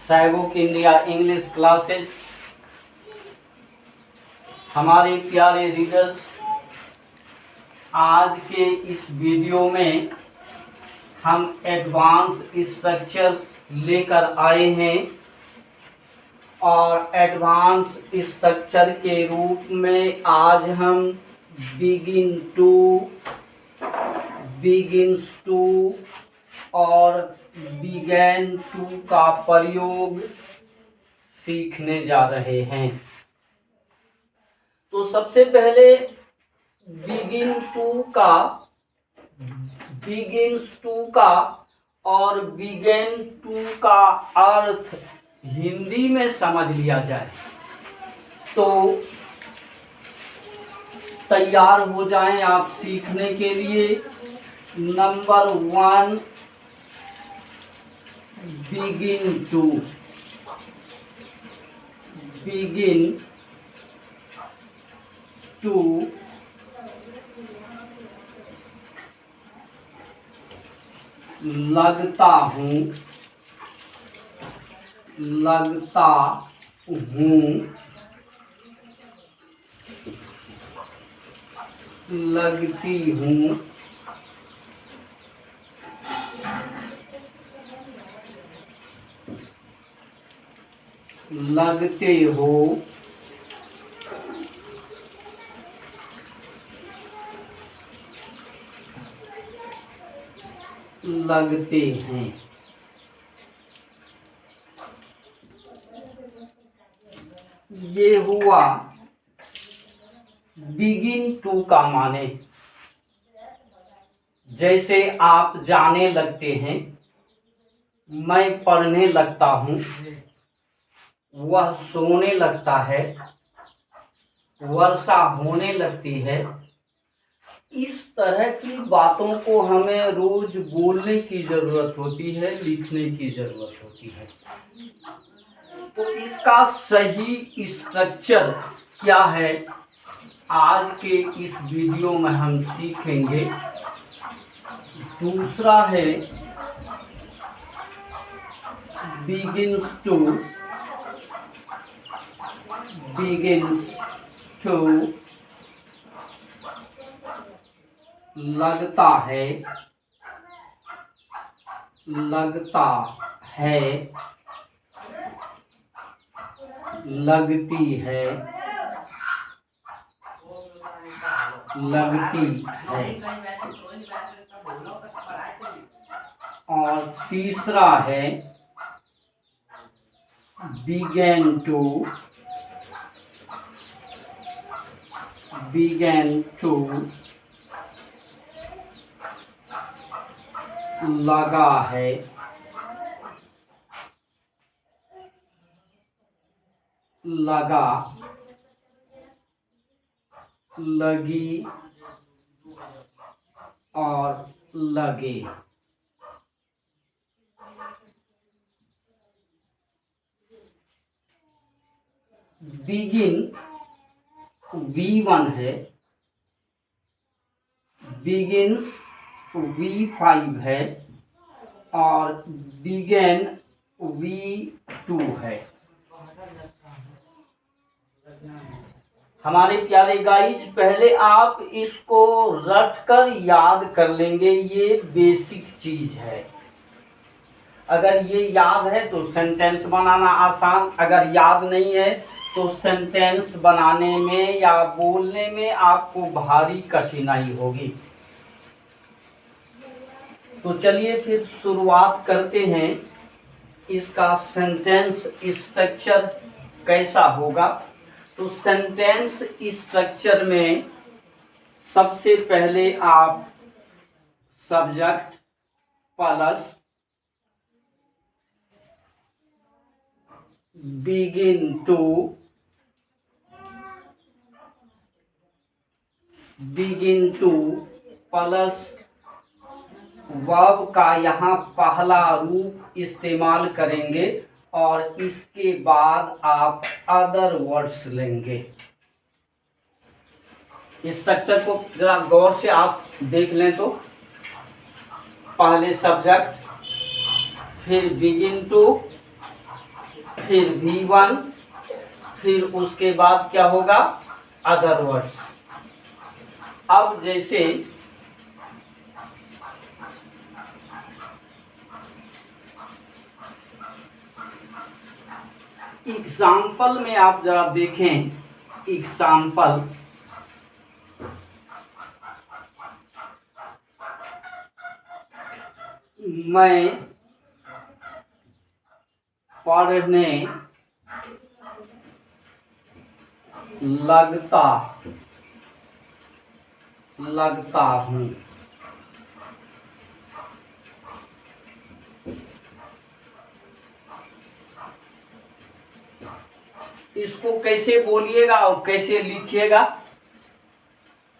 सैबुक India English classes. हमारे प्यारे readers, आज के इस वीडियो में हम एडवांस स्ट्रक्चर्स लेकर आए हैं और एडवांस स्ट्रक्चर के रूप में आज हम बिगिन्स टू और बिगैन टू का प्रयोग सीखने जा रहे हैं। तो सबसे पहले बिगिन्स टू का और बिगेन टू का अर्थ हिंदी में समझ लिया जाए तो तैयार हो जाएं आप सीखने के लिए। नंबर 1, बिगिन टू लगता हूँ, लगती हूँ, लगते हो, लगते हैं। ये हुआ बिगिन टू का माने। जैसे आप जाने लगते हैं, मैं पढ़ने लगता हूँ, वह सोने लगता है, वर्षा होने लगती है। इस तरह की बातों को हमें रोज बोलने की जरूरत होती है, लिखने की जरूरत होती है। तो इसका सही स्ट्रक्चर क्या है, आज के इस वीडियो में हम सीखेंगे। दूसरा है बिगिन्स टू लगता है, लगती है, और तीसरा है बिगेन टू लगा है, लगी और लगे। बिगिन V1 है, बिगिन्स V5 है और बिगेन V2 है। हमारे प्यारे गाइज, पहले आप इसको रट कर याद कर लेंगे। ये बेसिक चीज है। अगर ये याद है तो सेंटेंस बनाना आसान, अगर याद नहीं है तो सेंटेंस बनाने में या बोलने में आपको भारी कठिनाई होगी। तो चलिए फिर शुरुआत करते हैं। इसका सेंटेंस स्ट्रक्चर कैसा होगा? तो सेंटेंस स्ट्रक्चर में सबसे पहले आप subject plus begin to plus verb का यहाँ पहला रूप इस्तेमाल करेंगे और इसके बाद आप अदर वर्ड्स लेंगे। स्ट्रक्चर को जरा गौर से आप देख लें तो पहले सब्जेक्ट, फिर बिगिन टू, फिर V1, फिर उसके बाद क्या होगा, अदर वर्ड्स। अब जैसे एग्जाम्पल में आप जरा देखें, एग्जाम्पल मैं पढ़ने लगता हूँ। इसको कैसे बोलिएगा और कैसे लिखिएगा,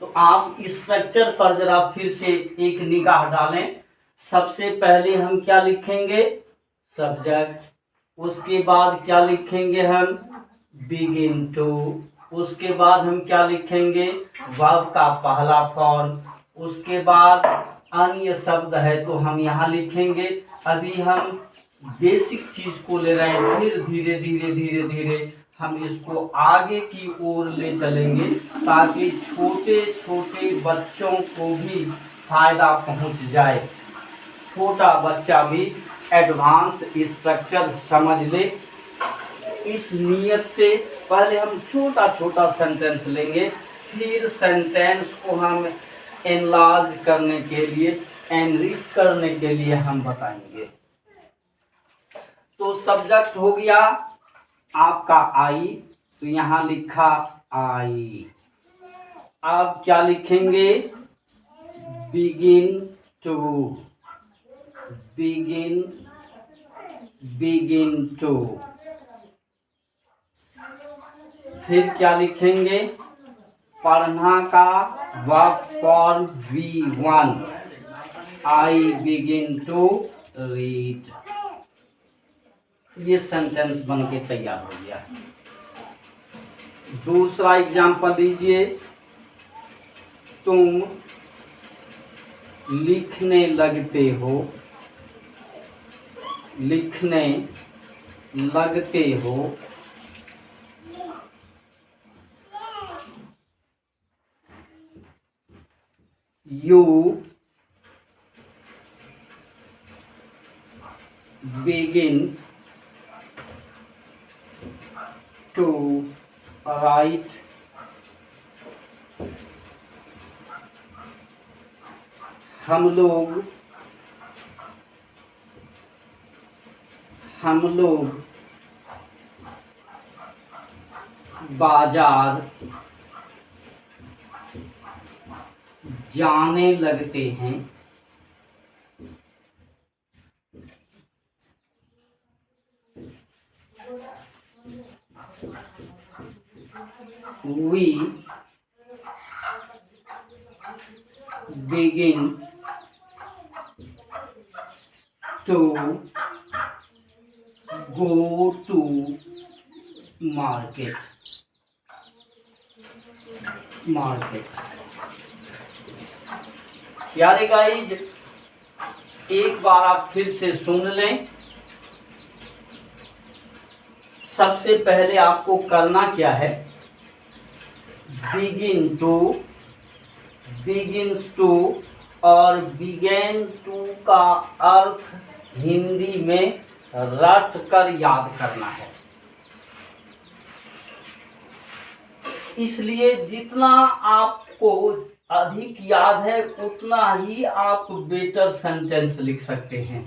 तो आप स्ट्रक्चर पर जरा फिर से एक निगाह डालें। सबसे पहले हम क्या लिखेंगे, सब्जेक्ट। उसके बाद क्या लिखेंगे हम, बिगिन टू। उसके बाद हम क्या लिखेंगे, वर्ब का पहला फॉर्म। उसके बाद अन्य शब्द है तो हम यहाँ लिखेंगे। अभी हम बेसिक चीज को ले रहे हैं, फिर धीरे धीरे धीरे धीरे हम इसको आगे की ओर ले चलेंगे, ताकि छोटे छोटे बच्चों को भी फायदा पहुंच जाए, छोटा बच्चा भी एडवांस स्ट्रक्चर समझ ले। इस नियत से पहले हम छोटा छोटा सेंटेंस लेंगे, फिर सेंटेंस को हम एनलार्ज करने के लिए, एनरिच करने के लिए हम बताएंगे। तो सब्जेक्ट हो गया आपका आई, तो यहाँ लिखा आई। अब क्या लिखेंगे, बिगिन टू, बिगिन टू। फिर क्या लिखेंगे, पढ़ना का verb form V1, I begin to read. ये सेंटेंस बन के तैयार हो गया। दूसरा एग्जाम्पल लीजिए, तुम लिखने लगते हो, लिखने लगते हो। You begin to write. हम लोग बाजार जाने लगते हैं। We begin to go to market। प्यारे गाइज, एक बार आप फिर से सुन लें। सबसे पहले आपको करना क्या है, बिगिन टू, बिगिन्स टू और बिगेन टू का अर्थ हिंदी में रट कर याद करना है। इसलिए जितना आपको अधिक याद है उतना ही आप बेटर सेंटेंस लिख सकते हैं।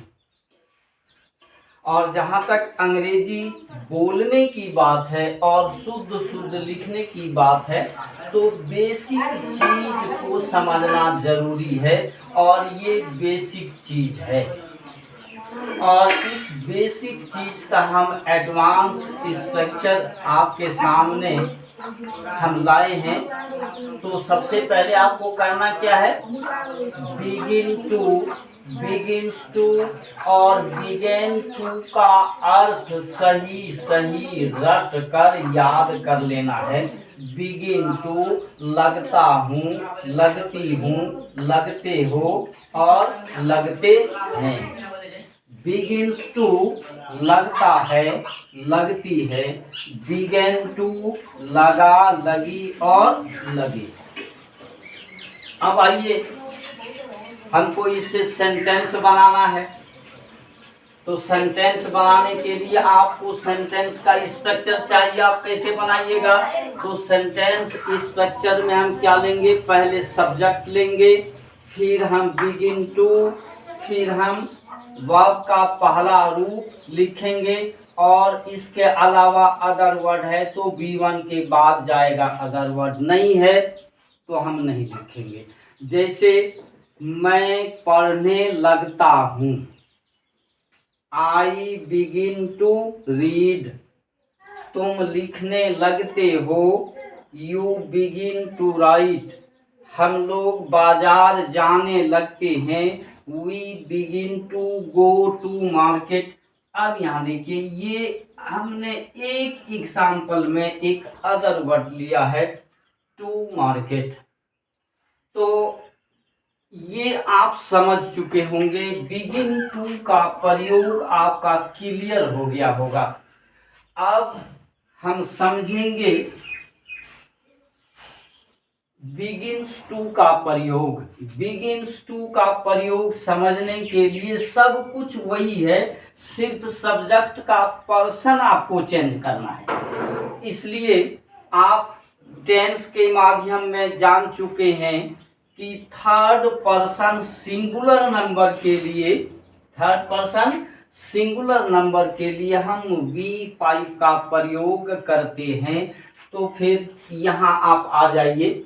और जहाँ तक अंग्रेजी बोलने की बात है और शुद्ध शुद्ध लिखने की बात है, तो बेसिक चीज को समझना जरूरी है, और ये बेसिक चीज है। और इस बेसिक चीज का हम एडवांस स्ट्रक्चर आपके सामने हम लाए हैं। तो सबसे पहले आपको करना क्या है, बिगिन टू, बिगिन्स टू और बिगेन टू का अर्थ सही सही रट कर याद कर लेना है। बिगिन टू लगता हूँ, लगती हूँ, लगते हो और लगते हैं। बिगिन्स टू लगता है, लगती है, बिगेन टू लगा, लगी और लगी। अब आइए हमको इससे सेंटेंस बनाना है। तो सेंटेंस बनाने के लिए आपको सेंटेंस का स्ट्रक्चर चाहिए। आप कैसे बनाइएगा? तो सेंटेंस स्ट्रक्चर में हम क्या लेंगे? पहले सब्जेक्ट लेंगे, फिर हम बिगिन टू, फिर हम वर्ब का पहला रूप लिखेंगे और इसके अलावा अदर वर्ड है तो V1 के बाद जाएगा, अदर वर्ड नहीं है तो हम नहीं लिखेंगे। जैसे मैं पढ़ने लगता हूँ, आई बिगिन टू रीड। तुम लिखने लगते हो, यू बिगिन टू राइट। हम लोग बाजार जाने लगते हैं, we begin to go to market. अब यहाँ देखिए, ये हमने एक एग्जाम्पल में एक अदर वर्ड लिया है, टू मार्केट। तो ये आप समझ चुके होंगे। बिगिन टू का प्रयोग आपका क्लियर हो गया होगा। अब हम समझेंगे बिगिन्स टू का प्रयोग। बिगिन्स टू का प्रयोग समझने के लिए सब कुछ वही है, सिर्फ सब्जेक्ट का पर्सन आपको चेंज करना है। इसलिए आप टेंस के माध्यम में जान चुके हैं कि थर्ड पर्सन सिंगुलर नंबर के लिए, थर्ड पर्सन सिंगुलर नंबर के लिए हम V5 का प्रयोग करते हैं। तो फिर यहाँ आप आ जाइए।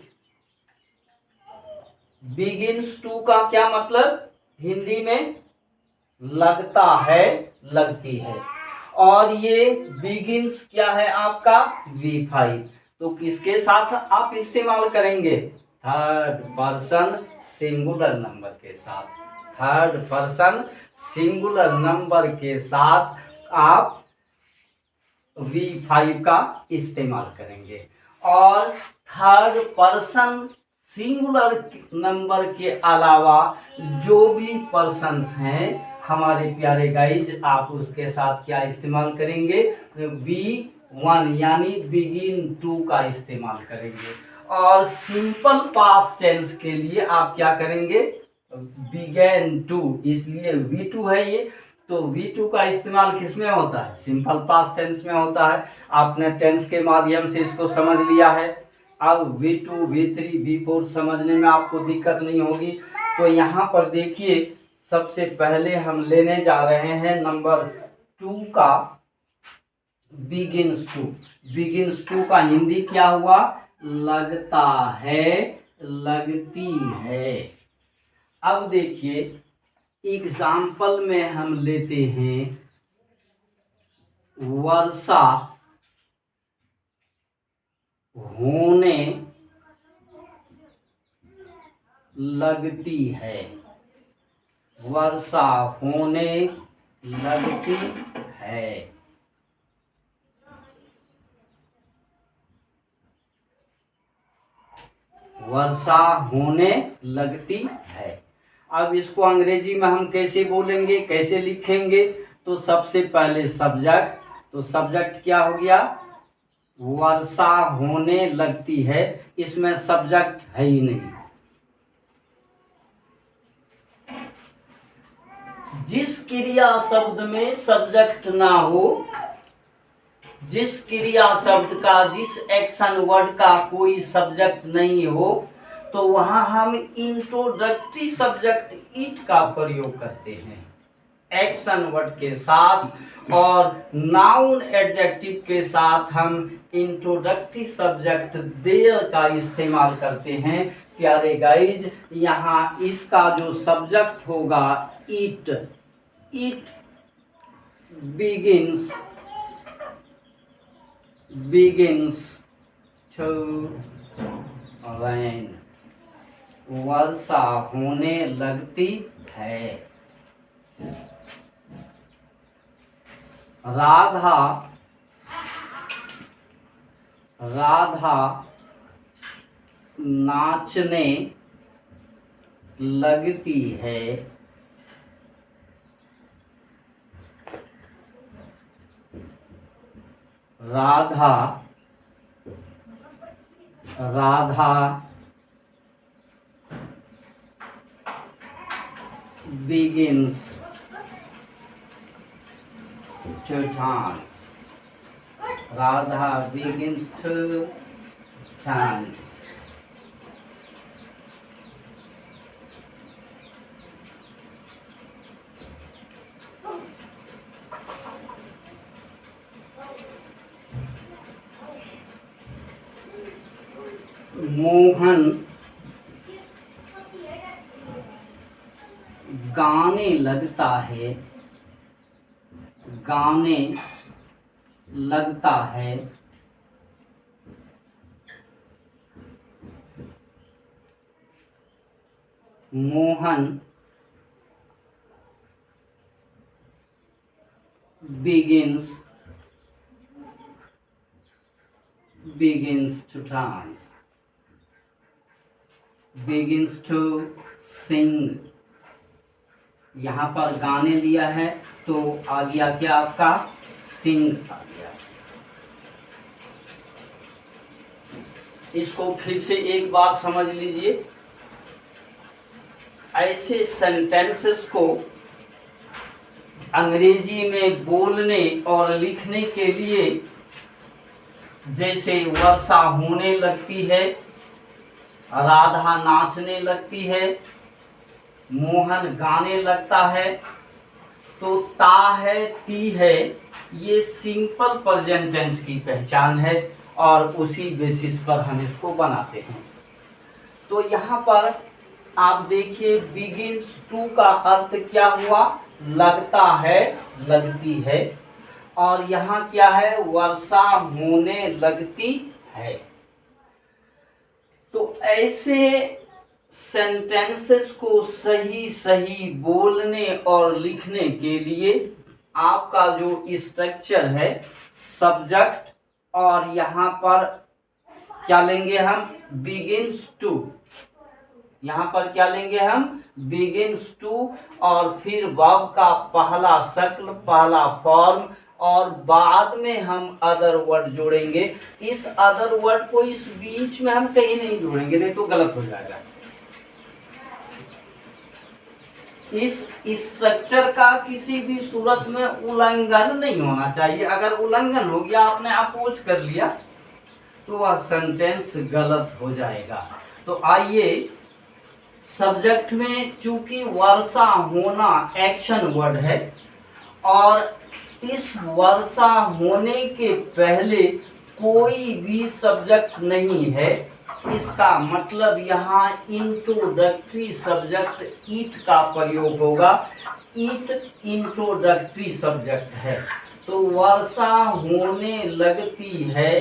बिगिन्स टू का क्या मतलब? हिंदी में लगता है, लगती है। और ये बिगिन्स क्या है आपका? V5। तो किसके साथ आप इस्तेमाल करेंगे? थर्ड पर्सन सिंगुलर नंबर के साथ। थर्ड पर्सन सिंगुलर नंबर के साथ आप V5 का इस्तेमाल करेंगे। और थर्ड पर्सन सिंगुलर नंबर के अलावा जो भी पर्सन्स हैं हमारे प्यारे गाइज, आप उसके साथ क्या इस्तेमाल करेंगे? V1 यानी बिगिन टू का इस्तेमाल करेंगे। और सिंपल पास्ट टेंस के लिए आप क्या करेंगे? बिगेन टू, इसलिए V2 है ये। तो V2 का इस्तेमाल किस में होता है? सिंपल पास्ट टेंस में होता है। आपने टेंस के माध्यम से इसको समझ लिया है। अब V2, V3, V4 समझने में आपको दिक्कत नहीं होगी। तो यहाँ पर देखिए, सबसे पहले हम लेने जा रहे हैं नंबर 2 का बिगिन्स टू। बिगिन्स टू का हिंदी क्या हुआ? लगता है, लगती है। अब देखिए एग्जाम्पल में हम लेते हैं, वर्षा होने लगती है। वर्षा होने लगती है। वर्षा होने लगती है। अब इसको अंग्रेजी में हम कैसे बोलेंगे, कैसे लिखेंगे? तो सबसे पहले सब्जेक्ट। तो सब्जेक्ट क्या हो गया? वर्षा होने लगती है। इसमें सब्जेक्ट है ही नहीं। जिस क्रिया शब्द में सब्जेक्ट ना हो, जिस क्रिया शब्द का, जिस एक्शन वर्ड का कोई सब्जेक्ट नहीं हो, तो वहां हम इंट्रोडक्टरी सब्जेक्ट इट का प्रयोग करते हैं एक्शन वर्ड के साथ। और नाउन एडजेक्टिव के साथ हम इंट्रोडक्टरी सब्जेक्ट देयर का इस्तेमाल करते हैं। प्यारे गाइज, यहाँ इसका जो सब्जेक्ट होगा it, it begins to rain। वर्षा होने लगती है। राधा, राधा नाचने लगती है। Radha Radha begins to dance. Radha begins to dance. Mohan गाने लगता है, गाने लगता है। Mohan begins to dance, begins to sing। यहाँ पर गाने लिया है तो आ गया क्या आपका सिंग आ गया। इसको फिर से एक बार समझ लीजिए। ऐसे सेंटेंसेस को अंग्रेजी में बोलने और लिखने के लिए जैसे वर्षा होने लगती है, राधा नाचने लगती है, मोहन गाने लगता है, तो ता है ती है, ये सिंपल प्रेजेंट टेंस की पहचान है और उसी बेसिस पर हम इसको बनाते हैं। तो यहाँ पर आप देखिए बिगिंस टू का अर्थ क्या हुआ, लगता है, लगती है, और यहाँ क्या है, वर्षा होने लगती है। तो ऐसे सेंटेंसेस को सही सही बोलने और लिखने के लिए आपका जो स्ट्रक्चर है सब्जेक्ट, और यहाँ पर क्या लेंगे हम, बिगिंस टू। यहाँ पर क्या लेंगे हम, बिगिंस टू, और फिर वर्ब का पहला शक्ल, पहला फॉर्म, और बाद में हम अदर वर्ड जोड़ेंगे। इस अदर वर्ड को इस बीच में हम कहीं नहीं जोड़ेंगे, नहीं तो गलत हो जाएगा। इस स्ट्रक्चर का किसी भी सूरत में उल्लंघन नहीं होना चाहिए। अगर उल्लंघन हो गया, आपने अपोज कर लिया, तो वह सेंटेंस गलत हो जाएगा। तो आइए सब्जेक्ट में, चूंकि वर्षा होना एक्शन वर्ड है और इस वर्षा होने के पहले कोई भी सब्जेक्ट नहीं है, इसका मतलब यहाँ इंट्रोडक्टरी सब्जेक्ट ईट का प्रयोग होगा। ईट इंट्रोडक्टरी सब्जेक्ट है। तो वर्षा होने लगती है,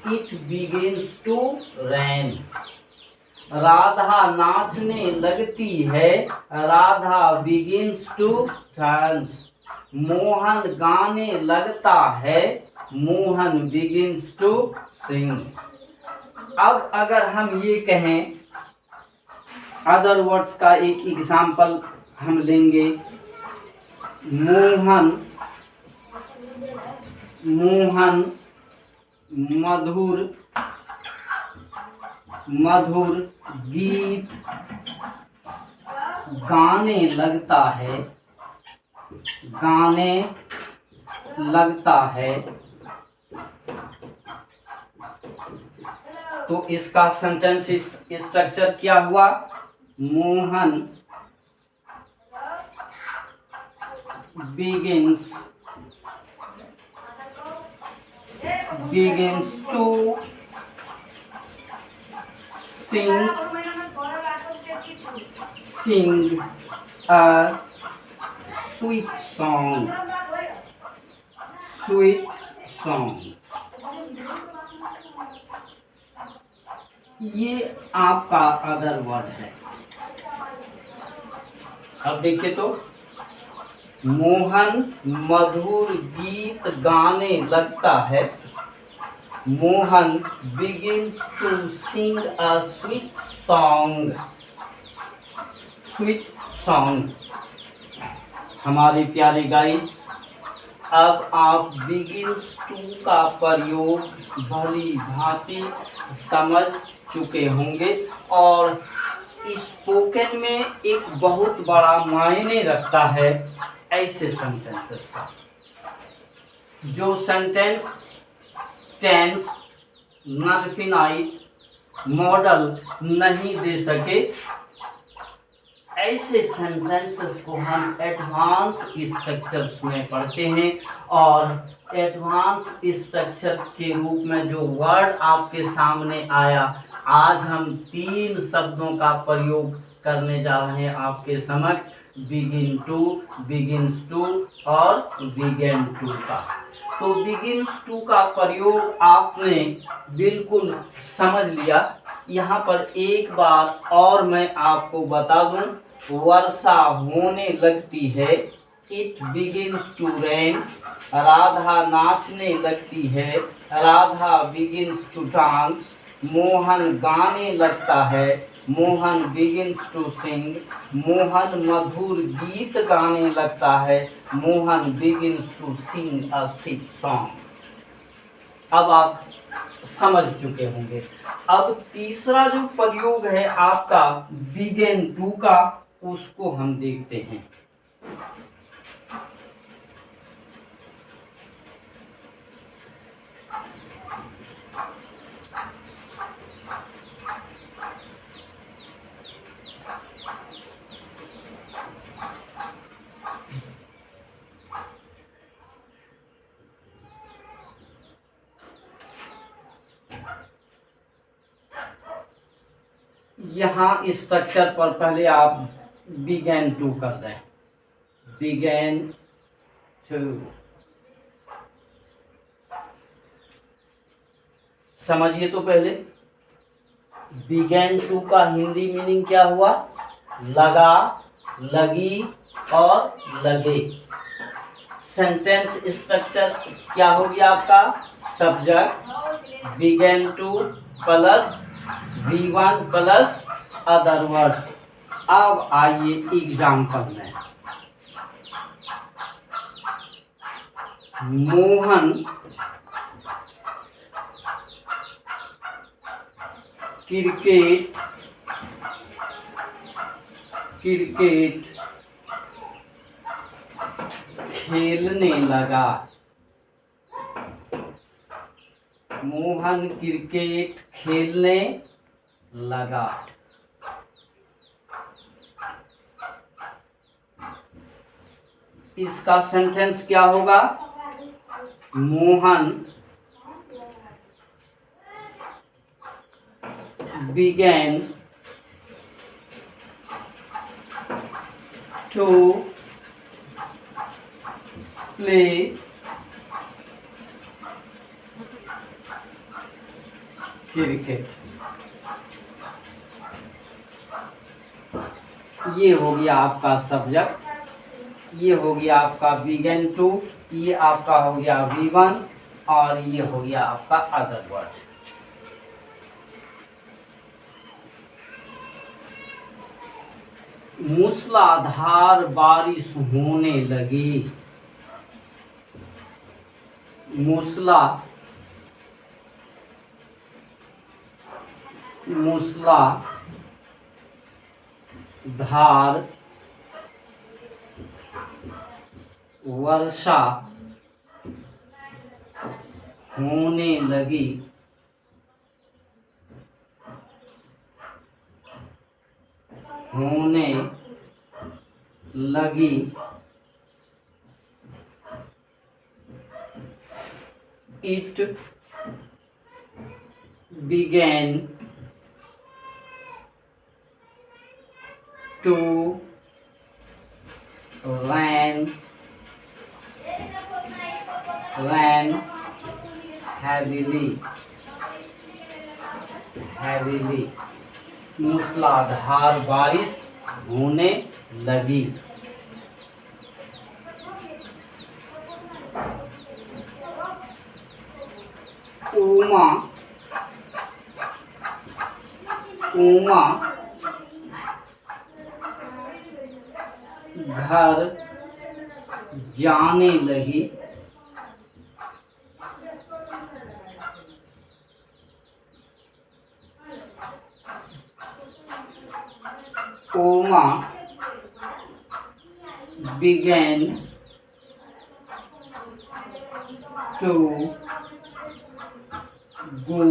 it begins to rain. Radha नाचने लगती है, Radha begins to dance. Mohan गाने लगता है, मोहन बिगिंस टू सिंग। अब अगर हम ये कहें, अदर वर्ड्स का एक एग्जाम्पल हम लेंगे। मोहन मधुर मधुर गीत गाने लगता है, गाने लगता है। तो इसका सेंटेंस स्ट्रक्चर क्या हुआ, Mohan begins to sing a sweet song. ये आपका अदर वर्ड है। अब देखिए तो, मोहन मधुर गीत गाने लगता है, Mohan begins to sing a sweet song। हमारे प्यारे गाइस, अब आप बिगिंस टू का प्रयोग भली भांति समझ चुके होंगे और स्पोकन में एक बहुत बड़ा मायने रखता है ऐसे सेंटेंसेस का। जो सेंटेंस टेंस नरफिनाइट मॉडल नहीं दे सके, ऐसे सेंटेंसेस को हम एडवांस स्ट्रक्चर्स में पढ़ते हैं और एडवांस स्ट्रक्चर के रूप में जो वर्ड आपके सामने आया, आज हम 3 शब्दों का प्रयोग करने जा रहे हैं आपके समक्ष, बिगिन टू, बिगिन्स टू और बिगेन टू का। तो बिगिन्स टू का प्रयोग आपने बिल्कुल समझ लिया। यहाँ पर एक बार और मैं आपको बता दूं, वर्षा होने लगती है, it begins to rain. Radha नाचने लगती है, Radha begins to dance. Mohan गाने लगता है, Mohan begins to sing. Mohan मधुर गीत गाने लगता है, Mohan begins to sing a sweet song. अब आप समझ चुके होंगे। अब तीसरा जो प्रयोग है आपका बिगेन टू का, उसको हम देखते हैं। यहाँ स्ट्रक्चर पर पहले आप बिगेन टू कर दें, बिगेन टू। समझिए तो पहले बिगेन टू का हिंदी मीनिंग क्या हुआ? लगा, लगी और लगे। सेंटेंस स्ट्रक्चर क्या हो गया आपका? Subject began to plus V1 plus other words. अब आइए एग्जाम्पल में। मोहन क्रिकेट खेलने लगा। मोहन क्रिकेट खेलने लगा। इसका सेंटेंस क्या होगा? Mohan began to play cricket. ये हो गया आपका सब्जेक्ट, ये हो गया आपका बिगेन टू, ये आपका हो गया V1 और ये हो गया आपका अदर वर्ड। मूसलाधार बारिश होने लगी। मूसलाधार वर्षा होने लगी। It began to rain heavily। मूसलाधार बारिश होने लगी। उमा घर जाने लगी। ओमा began to go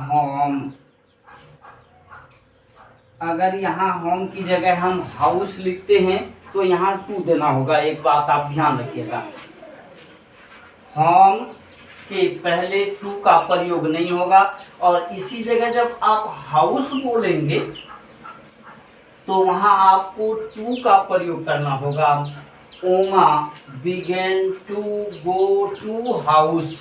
home। अगर यहाँ होम की जगह हम हाउस लिखते हैं तो यहाँ टू देना होगा। एक बात आप ध्यान रखिएगा, होम के पहले टू का प्रयोग नहीं होगा। और इसी जगह जब आप हाउस बोलेंगे तो वहां आपको टू का प्रयोग करना होगा। Oma began to go to house.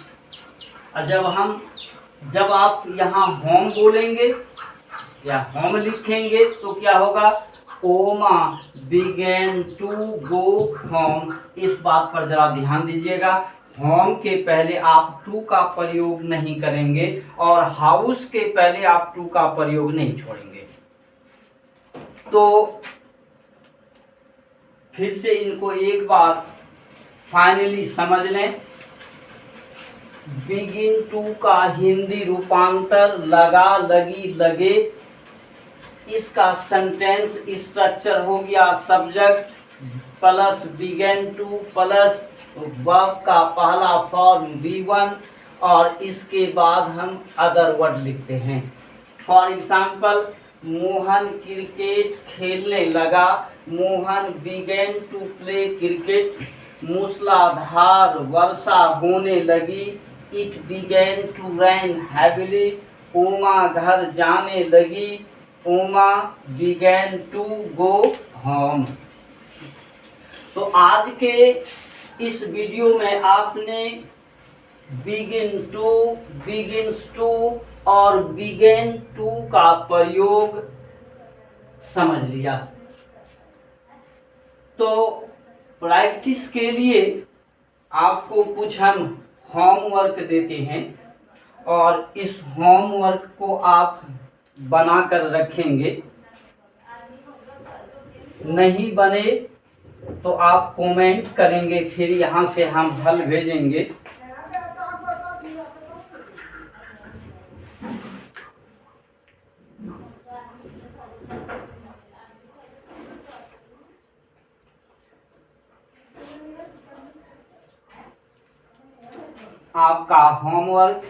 जब आप यहाँ होम बोलेंगे या होम लिखेंगे तो क्या होगा, Oma began to go home. इस बात पर जरा ध्यान दीजिएगा, होम के पहले आप टू का प्रयोग नहीं करेंगे और हाउस के पहले आप टू का प्रयोग नहीं छोड़ेंगे। तो फिर से इनको एक बार फाइनली समझ लें। बिगिन टू का हिंदी रूपांतर लगा, लगी, लगे। इसका सेंटेंस स्ट्रक्चर हो गया subject plus began to plus verb का पहला फॉर्म V1 और इसके बाद हम अदर वर्ड लिखते हैं। फॉर एग्जाम्पल, मोहन क्रिकेट खेलने लगा। Mohan began to play cricket. मूसलाधार वर्षा होने लगी। It began to rain heavily. Oma घर जाने लगी। ओमा बिगेन टू गो होम। तो आज के इस वीडियो में आपने बिगिन टू, बिगिन्स टू और बिगेन टू का प्रयोग समझ लिया। तो प्रैक्टिस के लिए आपको कुछ हम होमवर्क देते हैं और इस होमवर्क को आप बनाकर रखेंगे। नहीं बने तो आप कमेंट करेंगे, फिर यहाँ से हम हल भेजेंगे। आपका होमवर्क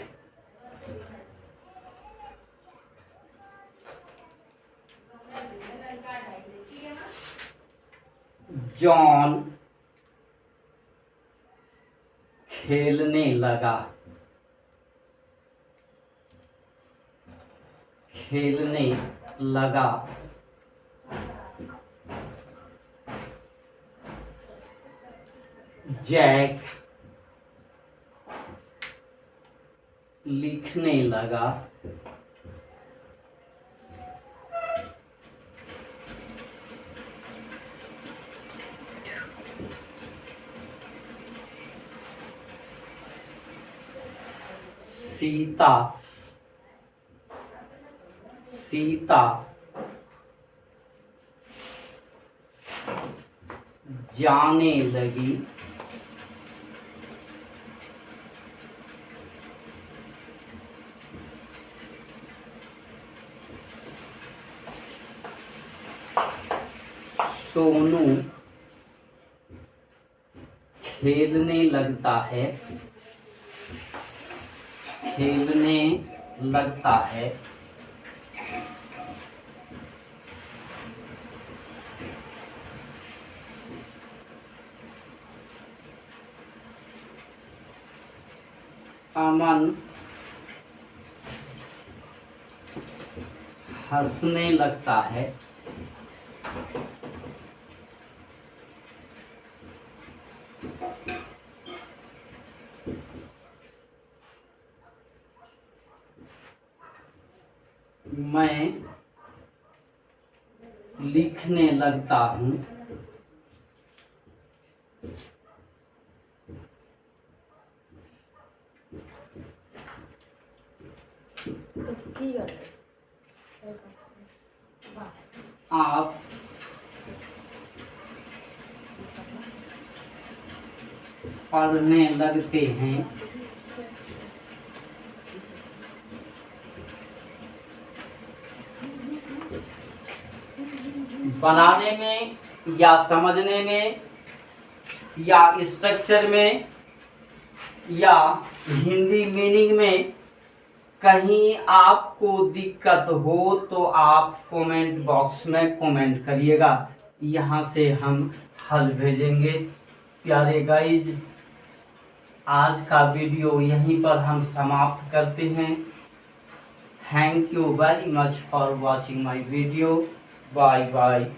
जॉन खेलने लगा। खेलने लगा। जैक लिखने लगा। सीता जाने लगी। सोनू खेलने लगता है। खेलने लगता है। अमन हंसने लगता है। मैं लिखने लगता हूँ। आप पढ़ने लगते हैं। बनाने में या समझने में या स्ट्रक्चर में या हिंदी मीनिंग में कहीं आपको दिक्कत हो तो आप कमेंट बॉक्स में कमेंट करिएगा, यहाँ से हम हल भेजेंगे। प्यारे गाइज, आज का वीडियो यहीं पर हम समाप्त करते हैं। Thank you very much for watching my video. Bye bye.